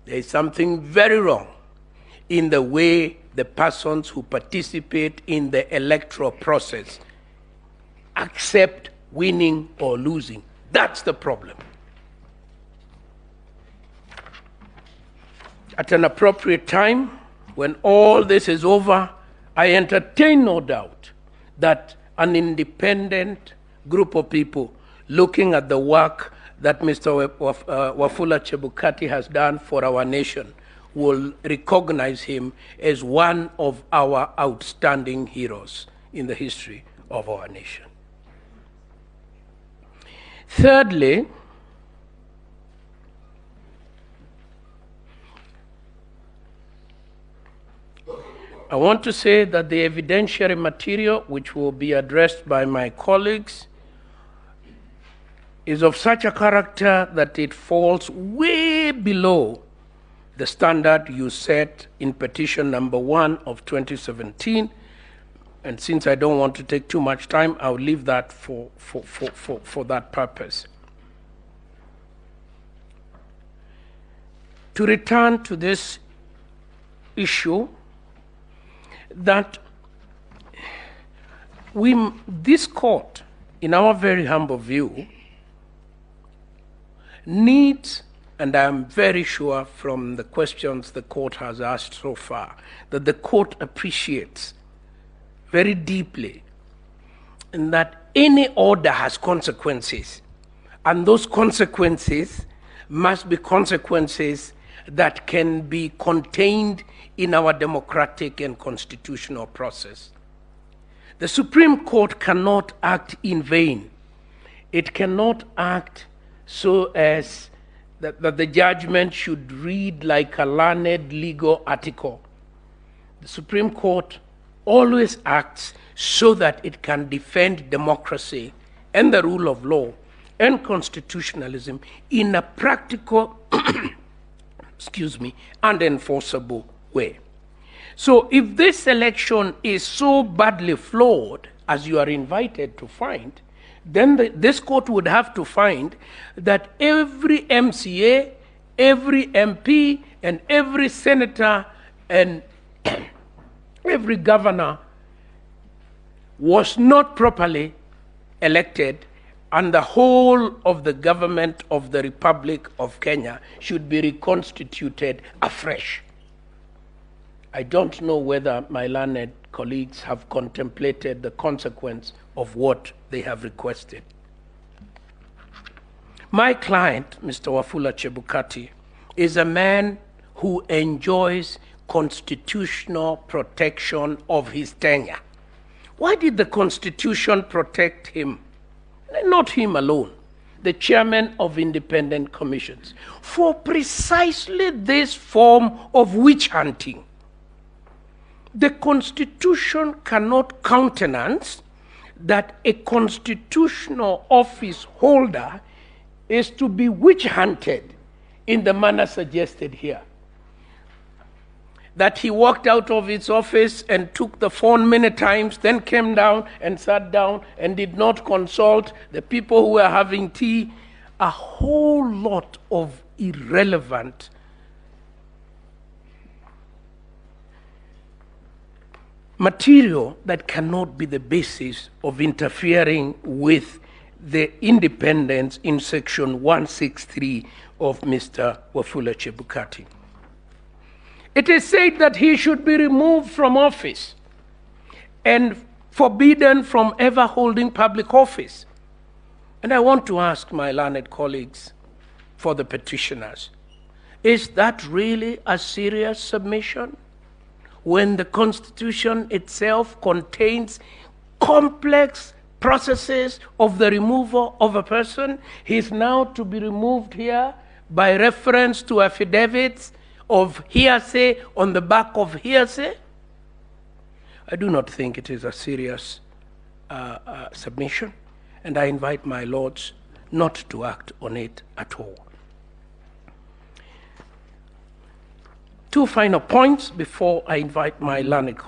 There is something very wrong in the way the persons who participate in the electoral process accept winning or losing. That's the problem. At an appropriate time, when all this is over, I entertain no doubt that an independent group of people looking at the work that Mr. Wafula Chebukati has done for our nation will recognize him as one of our outstanding heroes in the history of our nation. Thirdly, I want to say that the evidentiary material, which will be addressed by my colleagues, is of such a character that it falls way below the standard you set in petition number 1 of 2017. And since I don't want to take too much time, I'll leave that for that purpose. To return to this issue, that this court, in our very humble view, needs, and I'm very sure from the questions the court has asked so far, that the court appreciates very deeply, and that any order has consequences, and those consequences must be consequences that can be contained in our democratic and constitutional process. The Supreme Court cannot act in vain. It cannot act so as that the judgment should read like a learned legal article. The Supreme Court always acts so that it can defend democracy and the rule of law and constitutionalism in a practical and enforceable way. So if this election is so badly flawed as you are invited to find, then this court would have to find that every MCA, every MP, and every senator, and every governor was not properly elected, and the whole of the government of the Republic of Kenya should be reconstituted afresh. I don't know whether my learned colleagues have contemplated the consequence of what they have requested. My client, Mr. Wafula Chebukati, is a man who enjoys constitutional protection of his tenure. Why did the Constitution protect him? Not him alone, the chairman of independent commissions, for precisely this form of witch hunting. The Constitution cannot countenance that a constitutional office holder is to be witch hunted in the manner suggested here. That he walked out of his office and took the phone many times, then came down and sat down and did not consult the people who were having tea. A whole lot of irrelevant material that cannot be the basis of interfering with the independence in section 163 of Mr. Wafula Chebukati. It is said that he should be removed from office and forbidden from ever holding public office. And I want to ask my learned colleagues for the petitioners, is that really a serious submission when the Constitution itself contains complex processes of the removal of a person? He is now to be removed here by reference to affidavits of hearsay on the back of hearsay? I do not think it is a serious submission, and I invite my lords not to act on it at all. Two final points before I invite my learned colleagues.